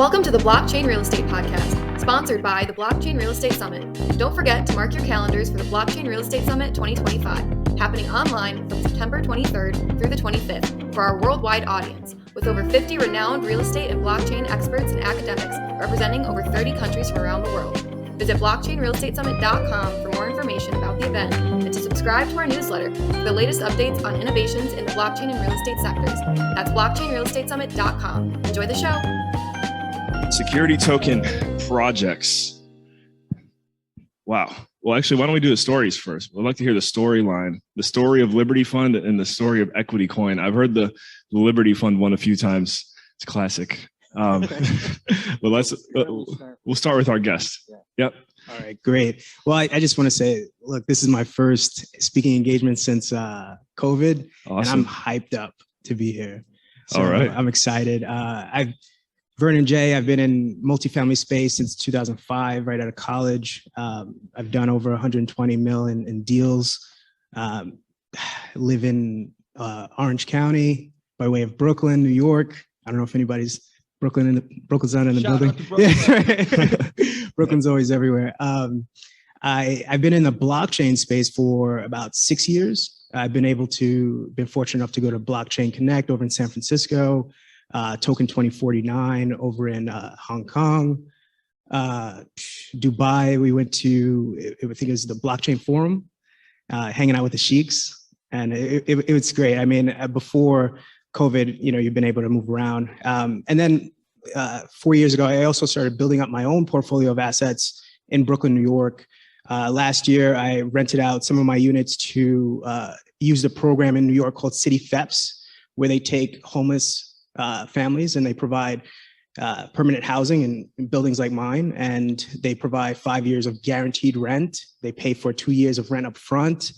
Welcome to the Blockchain Real Estate Podcast, sponsored by the Blockchain Real Estate Summit. Don't forget to mark your calendars for the Blockchain Real Estate Summit 2025, happening online from September 23rd through the 25th for our worldwide audience, with over 50 renowned real estate and blockchain experts and academics representing over 30 countries from around the world. Visit blockchainrealestatesummit.com for more information about the event and to subscribe to our newsletter for the latest updates on innovations in the blockchain and real estate sectors. That's blockchainrealestatesummit.com. Enjoy the show. Security token projects. Wow. Well, actually, why don't we do the stories first? I'd like to hear the storyline, the story of Liberty Fund and the story of EquityCoin. I've heard the Liberty Fund one a few times. It's classic. But we'll start with our guest. Yep. All right, great. Well, I just want to say, look, this is my first speaking engagement since COVID, Awesome. And I'm hyped up to be here. So All right. I'm excited. Vernon J, I've been in multifamily space since 2005, right out of college. I've done over 120 million in deals. Live in Orange County by way of Brooklyn, New York. I don't know if anybody's Brooklyn's not in the building. Yeah. Brooklyn's always everywhere. I've been in the blockchain space for about 6 years. I've been fortunate enough to go to Blockchain Connect over in San Francisco, Token 2049 over in Hong Kong, Dubai. We went to, I think it was the Blockchain Forum, hanging out with the sheiks, and it was great. I mean, before COVID, you've been able to move around. And then 4 years ago, I also started building up my own portfolio of assets in Brooklyn, New York. Last year, I rented out some of my units to use the program in New York called City FEPS, where they take homeless families and they provide permanent housing in buildings like mine, and they provide 5 years of guaranteed rent. They pay for 2 years of rent up front.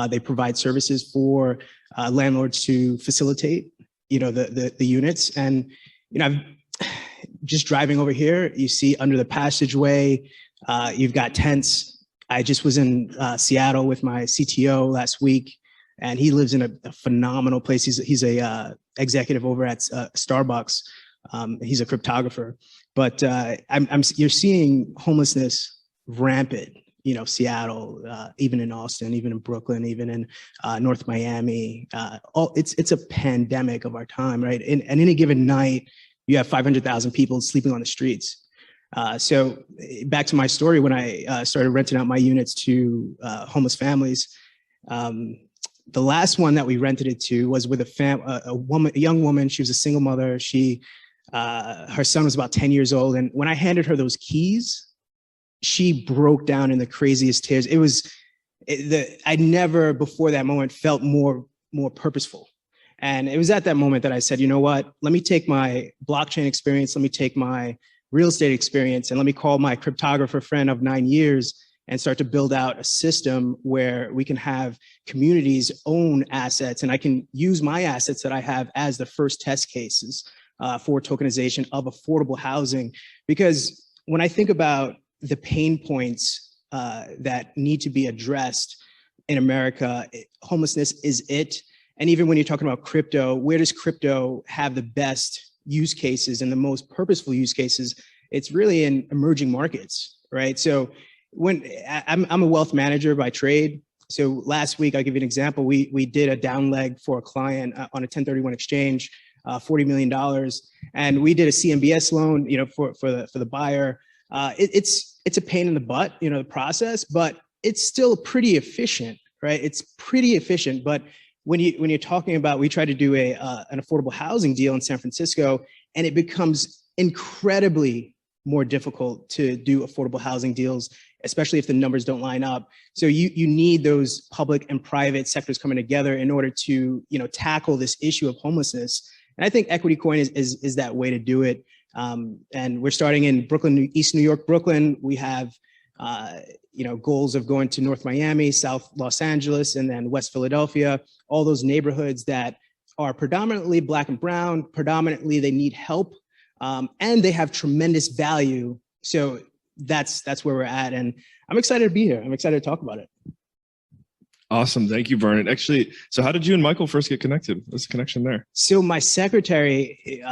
They provide services for landlords to facilitate, the units. And, I've just driving over here, you see under the passageway, you've got tents. I just was in Seattle with my CTO last week, and he lives in a phenomenal place. He's a executive over at Starbucks. He's a cryptographer, but you're seeing homelessness rampant. Seattle, even in Austin, even in Brooklyn, even in North Miami. It's a pandemic of our time, right? And any given night, you have 500,000 people sleeping on the streets. So back to my story, when I started renting out my units to homeless families, the last one that we rented it to was with a young woman. She was a single mother. Her son was about 10 years old. And when I handed her those keys, she broke down in the craziest tears. I never before that moment felt more purposeful. And it was at that moment that I said, you know what, let me take my blockchain experience, let me take my real estate experience, and let me call my cryptographer friend of 9 years and start to build out a system where we can have communities own assets, and I can use my assets that I have as the first test cases for tokenization of affordable housing. Because when I think about the pain points that need to be addressed in America, homelessness is it. And even when you're talking about crypto, where does crypto have the best use cases and the most purposeful use cases? It's really in emerging markets, right? So when I'm a wealth manager by trade. So last week, I'll give you an example. We did a down leg for a client on a 1031 exchange, $40 million. And we did a CMBS loan, for the buyer. It's a pain in the butt, the process, but it's still pretty efficient, right? It's pretty efficient. But when you're talking about, we tried to do an affordable housing deal in San Francisco, and it becomes incredibly more difficult to do affordable housing deals, especially if the numbers don't line up. So you need those public and private sectors coming together in order to tackle this issue of homelessness. And I think EquityCoin is that way to do it. And we're starting in Brooklyn, East New York, Brooklyn. We have goals of going to North Miami, South Los Angeles, and then West Philadelphia, all those neighborhoods that are predominantly Black and brown, predominantly they need help, and they have tremendous value. So that's where we're at. And I'm excited to be here. I'm excited to talk about it. Awesome. Thank you, Vernon. Actually, so how did you and Michael first get connected? What's the connection there? So my secretary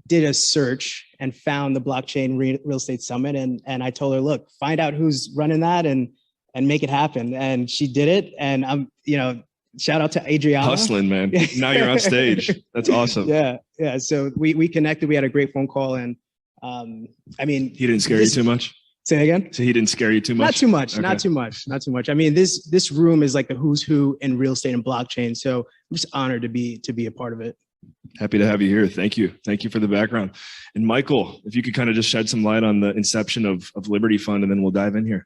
did a search and found the Blockchain Real Estate Summit. And I told her, look, find out who's running that and make it happen. And she did it. And I'm, shout out to Adriana. Hustling, man. Now you're on stage. That's awesome. Yeah. So we connected. We had a great phone call. And he didn't scare you too much? Say again? So he didn't scare you too much? Not too much. Okay. Not too much. I mean, this room is like the who's who in real estate and blockchain. So I'm just honored to be a part of it. Happy to have you here. Thank you. Thank you for the background. And Michael, if you could kind of just shed some light on the inception of Liberty Fund, and then we'll dive in here.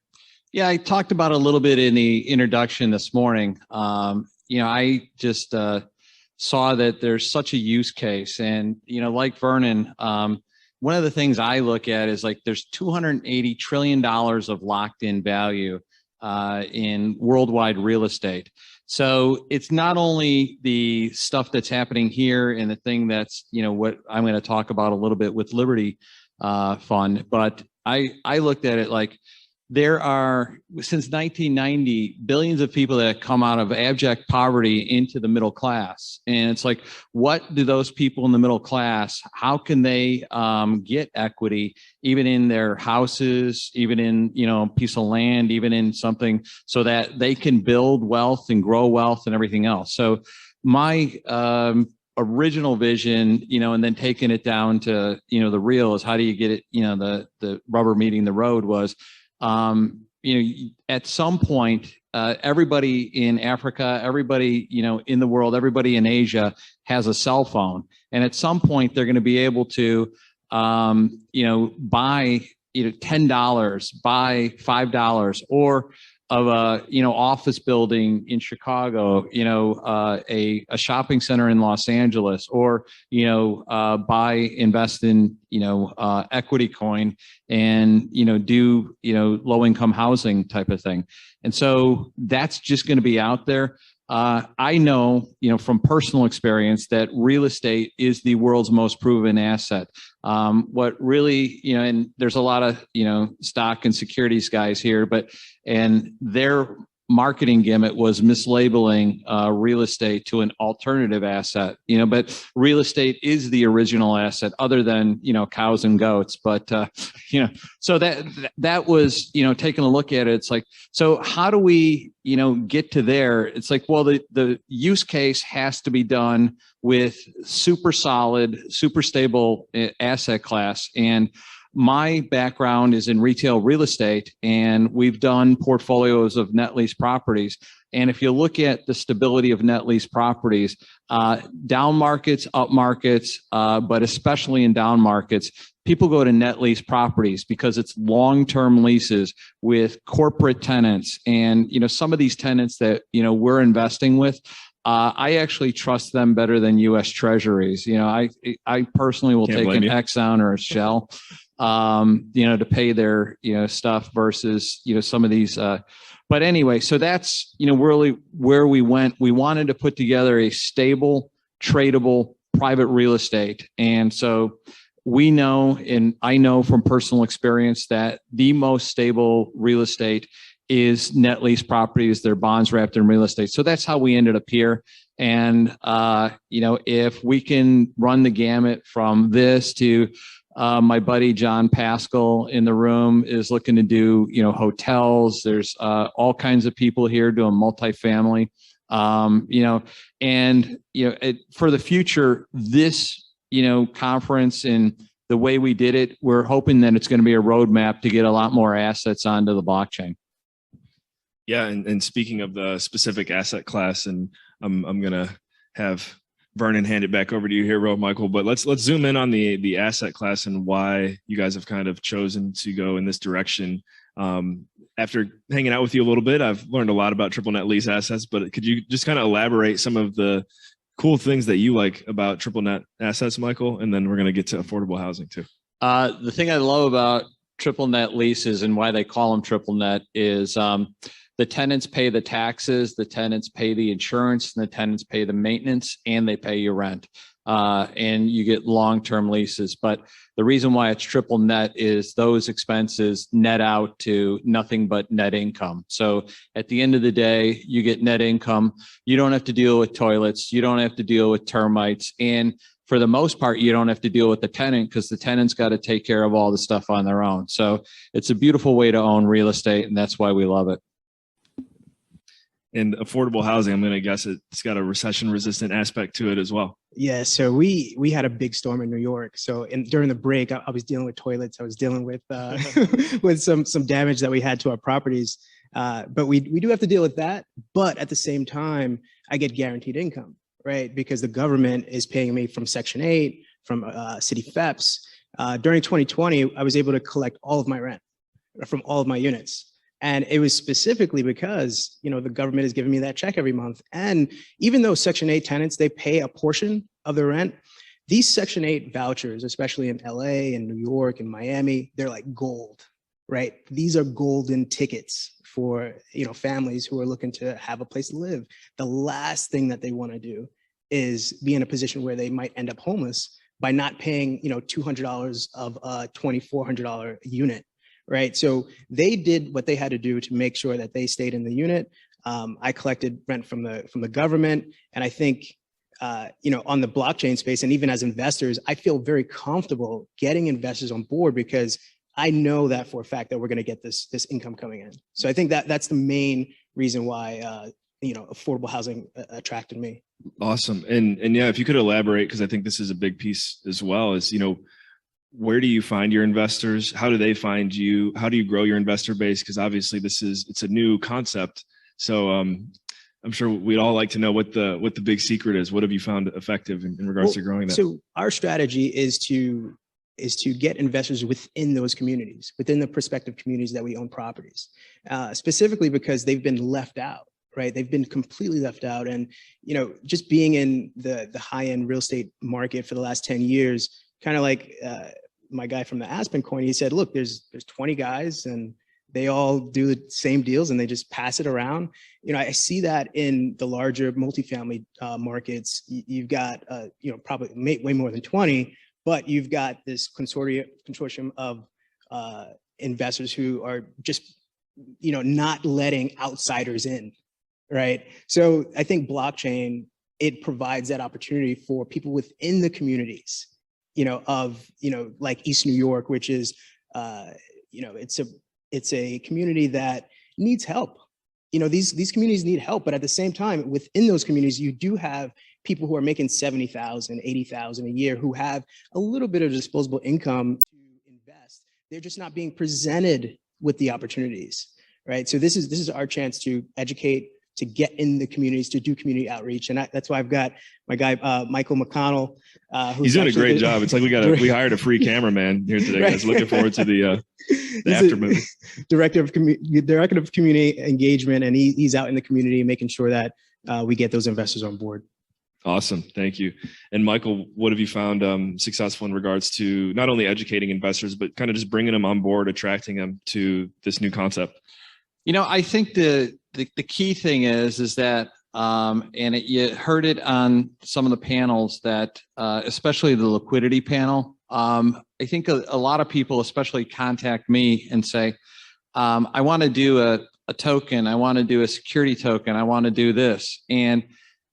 Yeah, I talked about it a little bit in the introduction this morning. I just saw that there's such a use case, and like Vernon, one of the things I look at is like there's $280 trillion of locked-in value in worldwide real estate. So it's not only the stuff that's happening here and the thing that's what I'm going to talk about a little bit with Liberty Fund, but I looked at it like there are, since 1990, billions of people that have come out of abject poverty into the middle class. And it's like, what do those people in the middle class, how can they get equity, even in their houses, even in, a piece of land, even in something, so that they can build wealth and grow wealth and everything else. So my original vision, and then taking it down to, the real is how do you get it, the rubber meeting the road was, at some point, everybody in Africa, everybody, in the world, everybody in Asia has a cell phone. And at some point, they're going to be able to, buy, $10, buy $5, or of a, office building in Chicago, a shopping center in Los Angeles, or, invest in, EquityCoin and, do, low income housing type of thing. And so that's just going to be out there. I know, from personal experience that real estate is the world's most proven asset. What really, and there's a lot of, stock and securities guys here, and their marketing gimmick was mislabeling real estate to an alternative asset, but real estate is the original asset other than, cows and goats. But, so that was, taking a look at it. It's like, so how do we, get to there? It's like, well, the use case has to be done with super solid, super stable asset class. And my background is in retail real estate, and we've done portfolios of net lease properties. And if you look at the stability of net lease properties, down markets, up markets, but especially in down markets, people go to net lease properties because it's long-term leases with corporate tenants. And, some of these tenants that, we're investing with, I actually trust them better than U.S. Treasuries. I personally will take an Exxon or a Shell, to pay their, stuff versus, some of these. But anyway, so that's, really where we went. We wanted to put together a stable, tradable, private real estate. And so we know, and I know from personal experience, that the most stable real estate is net lease properties. They're bonds wrapped in real estate. So that's how we ended up here. And, if we can run the gamut from this to my buddy John Pascal in the room is looking to do, hotels. There's all kinds of people here doing multifamily, for the future, this, conference and the way we did it, we're hoping that it's going to be a roadmap to get a lot more assets onto the blockchain. Yeah. And speaking of the specific asset class, and I'm going to have Vernon hand it back over to you here, Michael, but let's zoom in on the asset class and why you guys have kind of chosen to go in this direction. After hanging out with you a little bit, I've learned a lot about triple net lease assets, but could you just kind of elaborate some of the cool things that you like about triple net assets, Michael? And then we're going to get to affordable housing too. The thing I love about triple net leases and why they call them triple net is the tenants pay the taxes, the tenants pay the insurance, and the tenants pay the maintenance, and they pay your rent. And you get long-term leases. But the reason why it's triple net is those expenses net out to nothing but net income. So at the end of the day, you get net income. You don't have to deal with toilets. You don't have to deal with termites. And for the most part, you don't have to deal with the tenant because the tenant's got to take care of all the stuff on their own. So it's a beautiful way to own real estate, and that's why we love it. And affordable housing, I'm going to guess it's got a recession-resistant aspect to it as well. Yeah, so we had a big storm in New York. So during the break, I was dealing with toilets. I was dealing with with some damage that we had to our properties. But we do have to deal with that. But at the same time, I get guaranteed income, right? Because the government is paying me from Section 8, from city FEPs. During 2020, I was able to collect all of my rent from all of my units. And it was specifically because, the government is giving me that check every month. And even though Section 8 tenants, they pay a portion of the rent, these Section 8 vouchers, especially in LA and New York and Miami, they're like gold, right? These are golden tickets for, families who are looking to have a place to live. The last thing that they want to do is be in a position where they might end up homeless by not paying, $200 of a $2,400 unit. Right. So they did what they had to do to make sure that they stayed in the unit. I collected rent from the government. And I think, on the blockchain space, and even as investors, I feel very comfortable getting investors on board because I know that for a fact that we're going to get this income coming in. So I think that's the main reason why, affordable housing attracted me. Awesome. And yeah, if you could elaborate, because I think this is a big piece as well, is, where do you find your investors? How do they find you? How do you grow your investor base? Because obviously it's a new concept. So I'm sure we'd all like to know what the big secret is. What have you found effective in regards to growing that? So our strategy is to get investors within those communities, within the prospective communities that we own properties, specifically because they've been left out, right? They've been completely left out. And, just being in the high-end real estate market for the last 10 years, kind of like my guy from the Aspen coin, he said, look, there's 20 guys and they all do the same deals and they just pass it around. I see that in the larger multifamily markets. You've got, probably way more than 20, but you've got this consortium of investors who are just, not letting outsiders in, right? So I think blockchain, it provides that opportunity for people within the communities, like East New York, which is, it's a community that needs help. These communities need help, but at the same time, within those communities, you do have people who are making $70,000, $80,000 a year who have a little bit of disposable income to invest. They're just not being presented with the opportunities, right? So this is our chance to educate, to get in the communities, to do community outreach. And that's why I've got my guy, Michael McConnell. He's doing a great job. It's like we hired a free cameraman here today, guys. Looking forward to the after movie. Director of community engagement. And he's out in the community making sure that we get those investors on board. Awesome. Thank you. And Michael, what have you found successful in regards to not only educating investors, but kind of just bringing them on board, attracting them to this new concept? I think the key thing is that, you heard it on some of the panels that, especially the liquidity panel. I think a lot of people, especially contact me and say, I want to do a token. I want to do a security token. I want to do this. And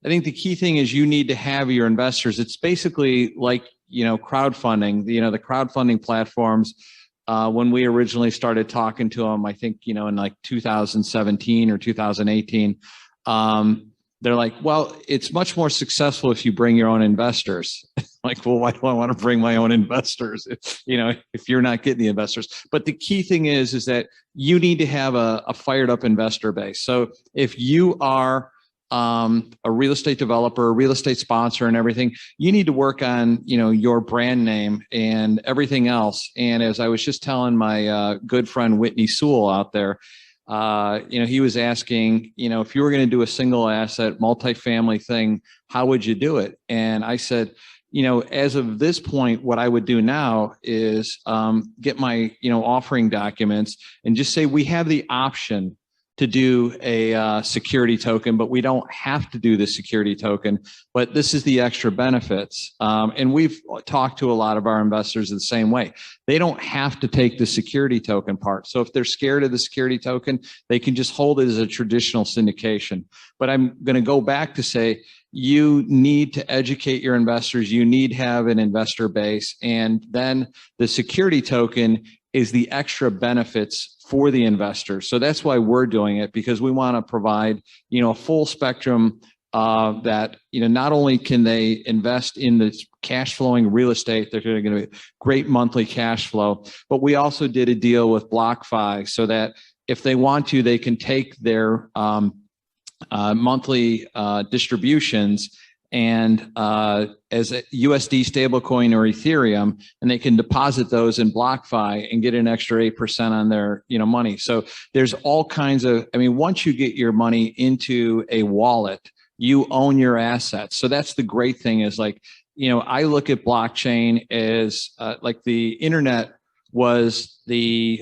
I think the key thing is you need to have your investors. It's basically like, crowdfunding, the crowdfunding platforms. When we originally started talking to them, I think, in like 2017 or 2018, they're like, well, it's much more successful if you bring your own investors. Like, well, why do I want to bring my own investors? If you're not getting the investors. But the key thing is that you need to have a fired up investor base. So if you are a real estate developer, a real estate sponsor and everything, you need to work on, your brand name and everything else. And as I was just telling my good friend, Whitney Sewell out there, he was asking, if you were going to do a single asset multifamily thing, how would you do it? And I said, as of this point, what I would do now is get my, offering documents and just say, we have the option to do a security token, but we don't have to do the security token. But this is the extra benefits. And we've talked to a lot of our investors the same way. They don't have to take the security token part. So if they're scared of the security token, they can just hold it as a traditional syndication. But I'm going to go back to say, you need to educate your investors. You need to have an investor base. And then the security token is the extra benefits for the investor. So that's why we're doing it, because we want to provide, a full spectrum that, not only can they invest in this cash flowing real estate, they're going to be great monthly cash flow, but we also did a deal with BlockFi so that if they want to, they can take their monthly distributions and as a USD stablecoin or Ethereum, and they can deposit those in BlockFi and get an extra 8% on their money. So there's all kinds of, once you get your money into a wallet, you own your assets. So that's the great thing is I look at blockchain as like the internet was the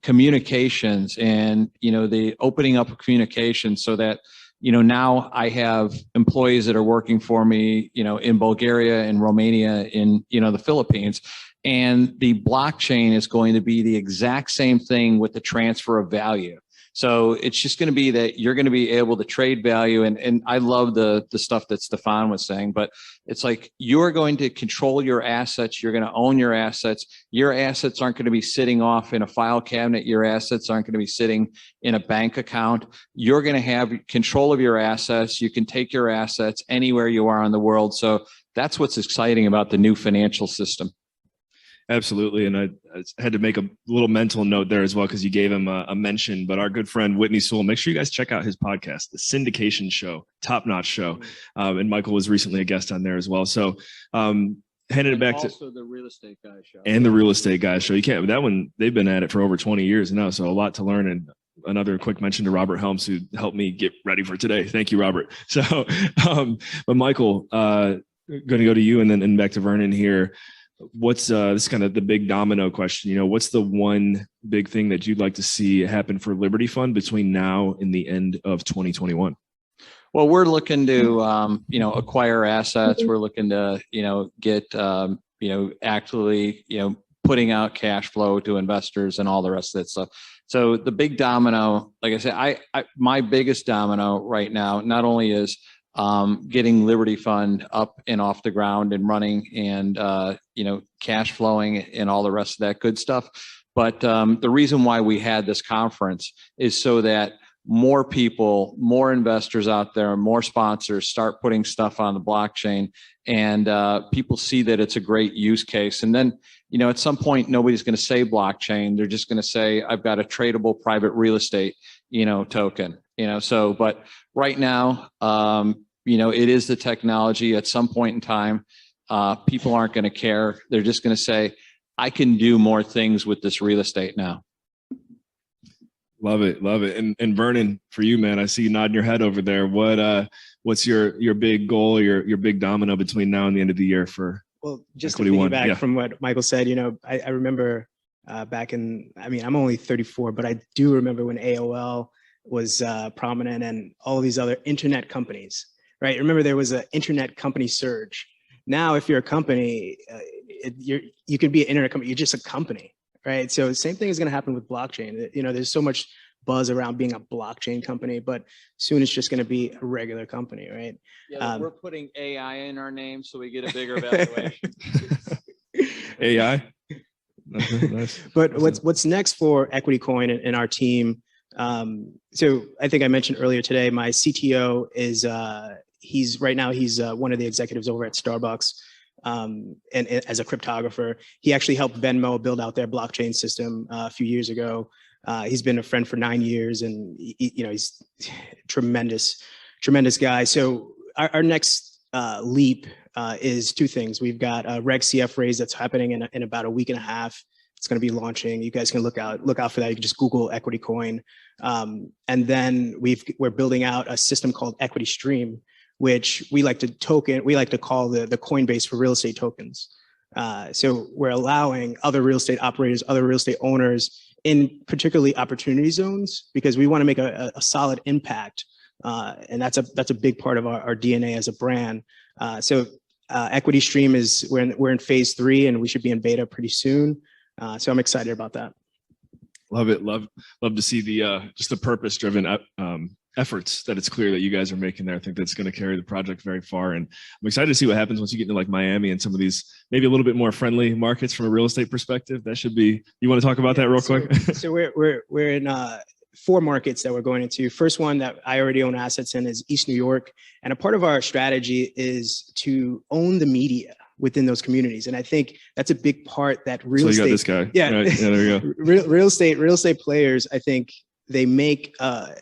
communications and the opening up of communications so that now I have employees that are working for me, in Bulgaria and Romania, in, the Philippines. And the blockchain is going to be the exact same thing with the transfer of value. So it's just going to be that you're going to be able to trade value. And I love the stuff that Stefan was saying, but it's like you're going to control your assets. You're going to own your assets. Your assets aren't going to be sitting off in a file cabinet. Your assets aren't going to be sitting in a bank account. You're going to have control of your assets. You can take your assets anywhere you are in the world. So that's what's exciting about the new financial system. Absolutely. And I had to make a little mental note there as well, because you gave him a mention, but our good friend Whitney Sewell, make sure you guys check out his podcast, The Syndication Show, top-notch show. And Michael was recently a guest on there as well. So handing it back to also the Real Estate Guy Show. And the Real Estate Guy Show. You can't, that one, they've been at it for over 20 years now. So a lot to learn. And another quick mention to Robert Helms, who helped me get ready for today. Thank you, Robert. So, but Michael, going to go to you and back to Vernon here. What's this is kind of the big domino question, what's the one big thing that you'd like to see happen for Liberty Fund between now and the end of 2021? Well, we're looking to, acquire assets. We're looking to, get, actually, putting out cash flow to investors and all the rest of that stuff. So the big domino, like I said, my biggest domino right now, not only is getting Liberty Fund up and off the ground and running and, cash flowing and all the rest of that good stuff. But the reason why we had this conference is so that more people, more investors out there, more sponsors start putting stuff on the blockchain and people see that it's a great use case. And then, at some point, nobody's going to say blockchain. They're just going to say, I've got a tradable private real estate, token, but right now, it is the technology. At some point in time, people aren't going to care. They're just going to say, I can do more things with this real estate now. Love it. Love it. And Vernon, for you, man, I see you nodding your head over there. What's your big goal, your big domino between now and the end of the year for just Equity to One? piggyback from what Michael said, I remember back in, I'm only 34, but I do remember when AOL was prominent and all these other internet companies, right? Remember there was an internet company surge. Now, if you're a company, you can be an internet company. You're just a company, right? So the same thing is going to happen with blockchain. There's so much buzz around being a blockchain company, but soon it's just going to be a regular company, right? Yeah, we're putting AI in our name so we get a bigger valuation. AI. Nice. But what's next for EquityCoin and our team? So I think I mentioned earlier today, my CTO is he's one of the executives over at Starbucks, and as a cryptographer. He actually helped Venmo build out their blockchain system a few years ago. He's been a friend for 9 years, and he's a tremendous guy. So our next leap is two things. We've got a Reg CF raise that's happening in about a week and a half. It's going to be launching. You guys can look out for that. You can just Google EquityCoin. And then we're building out a system called Equity Stream, which we like to call the Coinbase for real estate tokens. So we're allowing other real estate operators, other real estate owners in particularly opportunity zones, because we want to make a solid impact. And that's a big part of our DNA as a brand. So Equity Stream is, we're in phase 3, and we should be in beta pretty soon. So I'm excited about that. Love it. Love to see the just the purpose-driven efforts that it's clear that you guys are making there. I think that's going to carry the project very far, and I'm excited to see what happens once you get into like Miami and some of these maybe a little bit more friendly markets from a real estate perspective. That should be. You want to talk about that real quick? So we're in 4 markets that we're going into. First one that I already own assets in is East New York, and a part of our strategy is to own the media within those communities. And I think that's a big part that real estate. So you got this guy. Yeah, right. Yeah, there you go. real estate players, I think they make a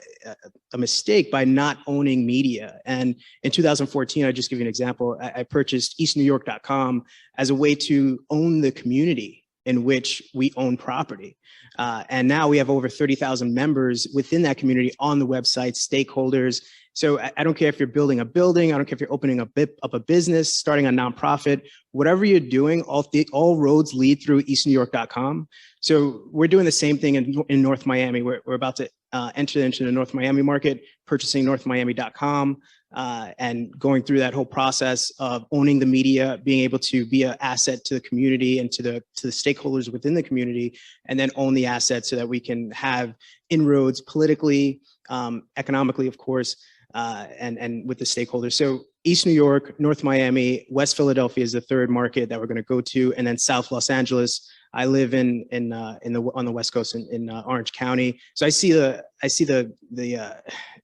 mistake by not owning media. And in 2014, I'll just give you an example. I purchased eastnewyork.com as a way to own the community in which we own property. And now we have over 30,000 members within that community on the website, stakeholders. So I don't care if you're building a building, I don't care if you're opening up a business, starting a nonprofit, whatever you're doing, all roads lead through eastnewyork.com. So we're doing the same thing in North Miami. We're about to enter into the North Miami market, purchasing northmiami.com, and going through that whole process of owning the media, being able to be an asset to the community and to the stakeholders within the community, and then own the assets so that we can have inroads politically, economically, of course, and with the stakeholders. So East New York, North Miami, West Philadelphia is the third market that we're going to go to, and then South Los Angeles. I live on the West Coast in Orange County, so I see the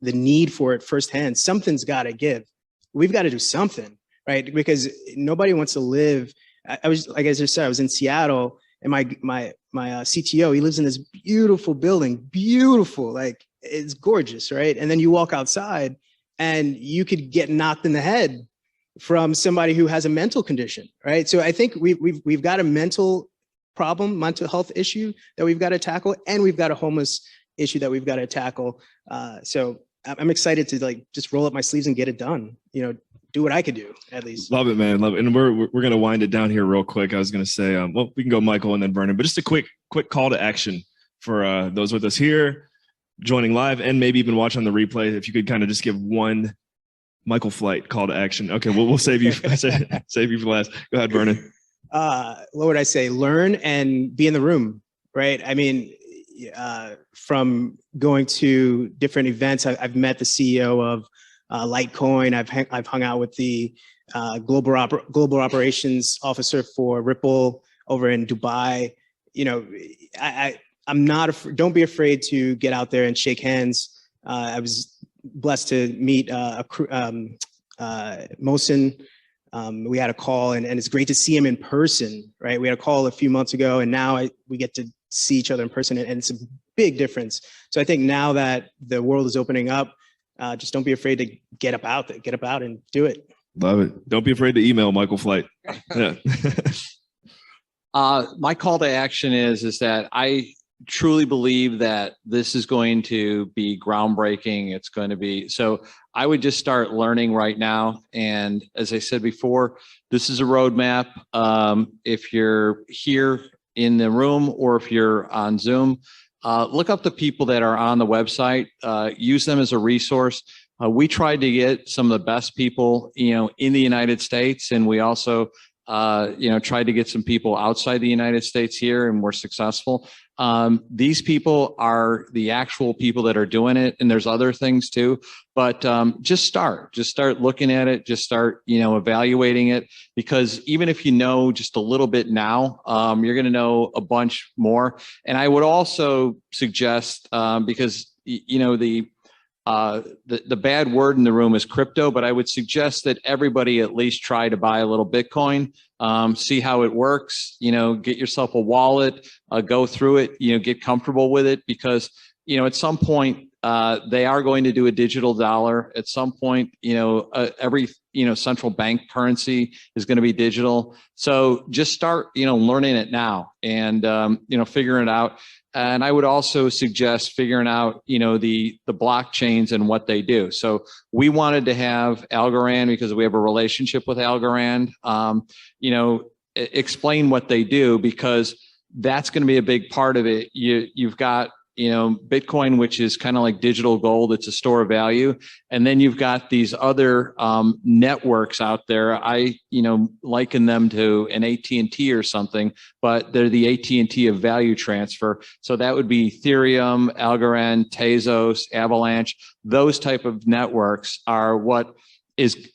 need for it firsthand. Something's got to give. We've got to do something, right? Because nobody wants to live. I was, like I just said, I was in Seattle, and my CTO, he lives in this beautiful building, beautiful, like it's gorgeous, right? And then you walk outside, and you could get knocked in the head from somebody who has a mental condition, right? So I think we've got a mental health issue that we've got to tackle, and we've got a homeless issue that we've got to tackle. So I'm excited to just roll up my sleeves and get it done. Do what I could do, at least. Love it, man. Love it. And we're going to wind it down here real quick. I was going to say, well, we can go Michael and then Vernon, but just a quick call to action for those with us here, joining live, and maybe even watch on the replay. If you could kind of just give one Michael Flight call to action. Okay, we'll save you save you for last. Go ahead, Vernon. What would I say? Learn and be in the room, right? I mean, from going to different events, I've met the CEO of Litecoin. I've hung out with the global operations officer for Ripple over in Dubai. I'm not. Don't be afraid to get out there and shake hands. I was blessed to meet Mohsen. We had a call, and it's great to see him in person, right? We had a call a few months ago, and now we get to see each other in person, and it's a big difference. So I think now that the world is opening up, just don't be afraid to get about and do it. Love it. Don't be afraid to email Michael Flight. Yeah. My call to action is that I truly believe that this is going to be groundbreaking. It's going to be, so I would just start learning right now. And as I said before, this is a roadmap. If you're here in the room or if you're on Zoom, look up the people that are on the website, use them as a resource. We tried to get some of the best people, in the United States, and we also, tried to get some people outside the United States here, and we're successful. These people are the actual people that are doing it, and there's other things too, but just start looking at it, just start, evaluating it, because even if you know just a little bit now, you're going to know a bunch more. And I would also suggest, because, the bad word in the room is crypto, but I would suggest that everybody at least try to buy a little Bitcoin, see how it works, get yourself a wallet, go through it, get comfortable with it, because, at some point, they are going to do a digital dollar. At some point, every, central bank currency is going to be digital. So just start, learning it now and, figuring it out. And I would also suggest figuring out, the blockchains and what they do. So we wanted to have Algorand because we have a relationship with Algorand, explain what they do, because that's going to be a big part of it. You've got, Bitcoin, which is kind of like digital gold. It's a store of value. And then you've got these other networks out there. I, liken them to an AT&T or something, but they're the AT&T of value transfer. So that would be Ethereum, Algorand, Tezos, Avalanche. Those type of networks are what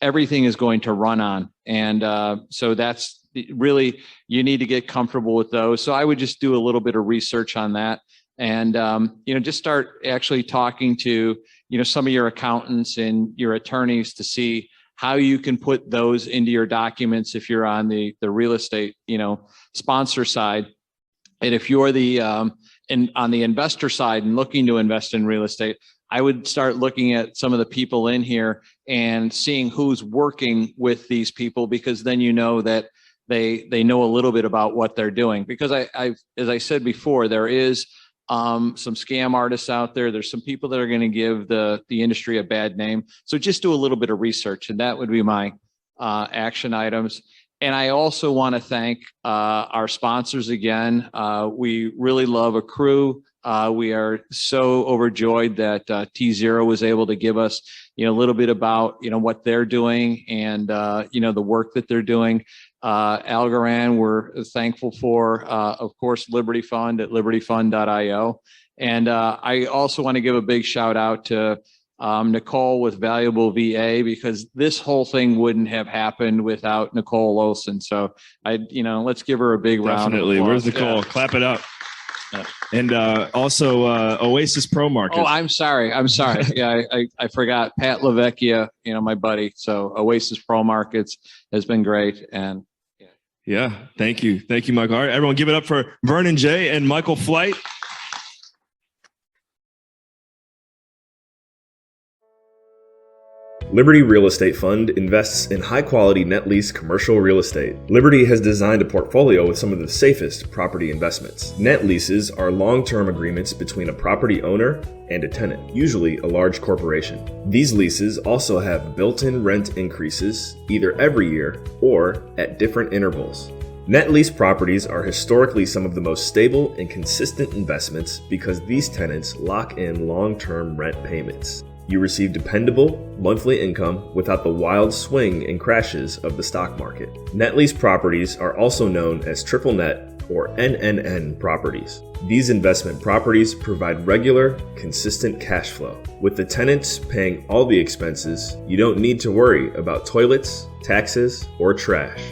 everything is going to run on. And so that's really, you need to get comfortable with those. So I would just do a little bit of research on that. And, just start actually talking to, some of your accountants and your attorneys to see how you can put those into your documents if you're on the real estate, sponsor side. And if you're on the investor side and looking to invest in real estate, I would start looking at some of the people in here and seeing who's working with these people, because then that they know a little bit about what they're doing. Because as I said before, there is some scam artists out there. There's some people that are going to give the industry a bad name. So just do a little bit of research, and that would be my action items. And I also want to thank our sponsors again. We really love Accrue. We are so overjoyed that T0 was able to give us, a little bit about, what they're doing and, the work that they're doing. Algorand, we're thankful for, of course, Liberty Fund at libertyfund.io. And I also want to give a big shout out to Nicole with Valuable VA, because this whole thing wouldn't have happened without Nicole Olson. So let's give her a big round. Definitely. Where's Nicole? Yeah. Clap it up. Yeah. And also Oasis Pro Market. Oh, I'm sorry. Yeah, I forgot Pat Lavecchia, my buddy. So Oasis Pro Markets has been great. And yeah, thank you, Michael. All right, everyone, give it up for Vernon J and Michael Flight. Liberty Real Estate Fund invests in high-quality net lease commercial real estate. Liberty has designed a portfolio with some of the safest property investments. Net leases are long-term agreements between a property owner and a tenant, usually a large corporation. These leases also have built-in rent increases either every year or at different intervals. Net lease properties are historically some of the most stable and consistent investments because these tenants lock in long-term rent payments. You receive dependable monthly income without the wild swing and crashes of the stock market. Net lease properties are also known as triple net or NNN properties. These investment properties provide regular, consistent cash flow. With the tenants paying all the expenses, you don't need to worry about toilets, taxes, or trash.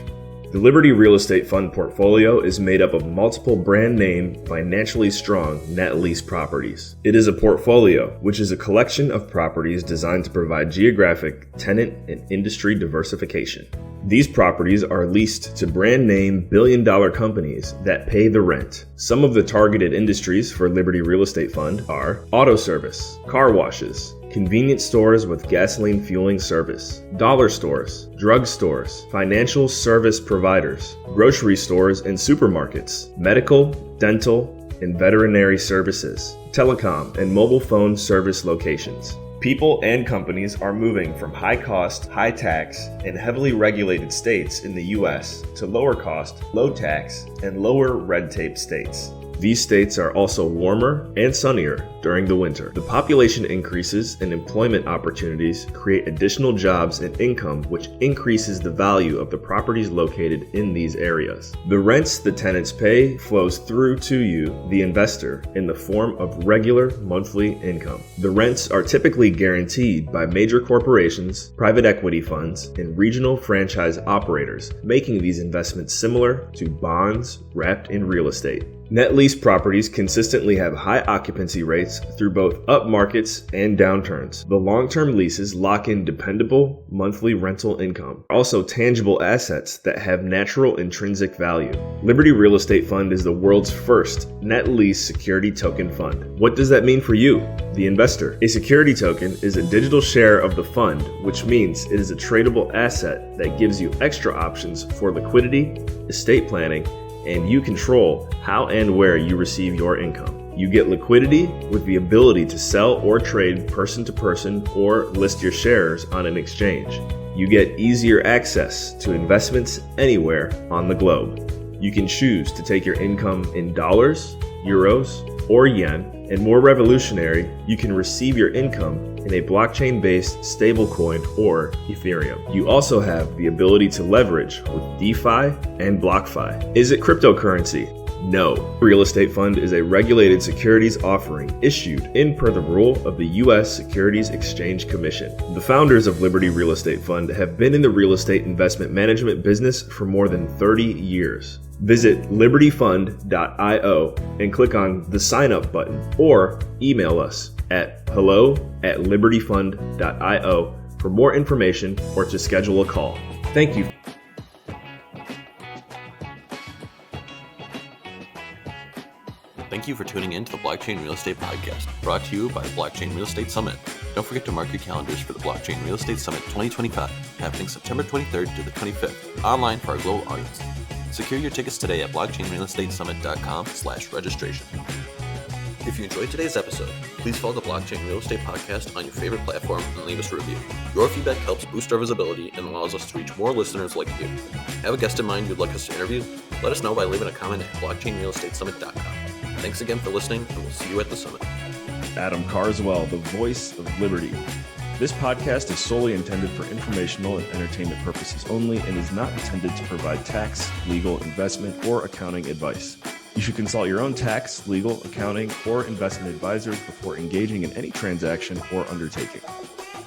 The Liberty Real Estate Fund portfolio is made up of multiple brand name, financially strong net lease properties. It is a portfolio, which is a collection of properties designed to provide geographic, tenant, and industry diversification. These properties are leased to brand name billion-dollar companies that pay the rent. Some of the targeted industries for Liberty Real Estate Fund are auto service, car washes, convenience stores with gasoline fueling service, dollar stores, drug stores, financial service providers, grocery stores and supermarkets, medical, dental, and veterinary services, telecom and mobile phone service locations. People and companies are moving from high-cost, high-tax, and heavily regulated states in the U.S. to lower-cost, low-tax, and lower red-tape states. These states are also warmer and sunnier during the winter. The population increases and employment opportunities create additional jobs and income, which increases the value of the properties located in these areas. The rents the tenants pay flows through to you, the investor, in the form of regular monthly income. The rents are typically guaranteed by major corporations, private equity funds, and regional franchise operators, making these investments similar to bonds wrapped in real estate. Net lease properties consistently have high occupancy rates through both up markets and downturns. The long-term leases lock in dependable monthly rental income, also tangible assets that have natural intrinsic value. Liberty Real Estate Fund is the world's first net lease security token fund. What does that mean for you, the investor? A security token is a digital share of the fund, which means it is a tradable asset that gives you extra options for liquidity, estate planning, and you control how and where you receive your income. You get liquidity with the ability to sell or trade person to person or list your shares on an exchange. You get easier access to investments anywhere on the globe. You can choose to take your income in dollars, euros, or yen, and more revolutionary, you can receive your income in a blockchain-based stablecoin or Ethereum. You also have the ability to leverage with DeFi and BlockFi. Is it cryptocurrency? No. Real Estate Fund is a regulated securities offering issued in per the rule of the U.S. Securities Exchange Commission. The founders of Liberty Real Estate Fund have been in the real estate investment management business for more than 30 years. Visit libertyfund.io and click on the sign up button or email us at hello@libertyfund.io for more information or to schedule a call. Thank you. Thank you for tuning in to the Blockchain Real Estate Podcast, brought to you by the Blockchain Real Estate Summit. Don't forget to mark your calendars for the Blockchain Real Estate Summit 2025, happening September 23rd to the 25th, online for our global audience. Secure your tickets today at blockchainrealestatessummit.com/registration. If you enjoyed today's episode, please follow the Blockchain Real Estate Podcast on your favorite platform and leave us a review. Your feedback helps boost our visibility and allows us to reach more listeners like you. Have a guest in mind you'd like us to interview? Let us know by leaving a comment at blockchainrealestatessummit.com. Thanks again for listening, and we'll see you at the summit. Adam Carswell, the voice of Liberty. This podcast is solely intended for informational and entertainment purposes only and is not intended to provide tax, legal, investment, or accounting advice. You should consult your own tax, legal, accounting, or investment advisors before engaging in any transaction or undertaking.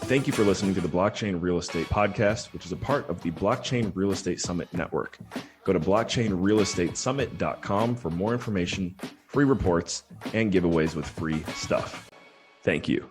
Thank you for listening to the Blockchain Real Estate Podcast, which is a part of the Blockchain Real Estate Summit Network. Go to blockchainrealestatesummit.com for more information, free reports, and giveaways with free stuff. Thank you.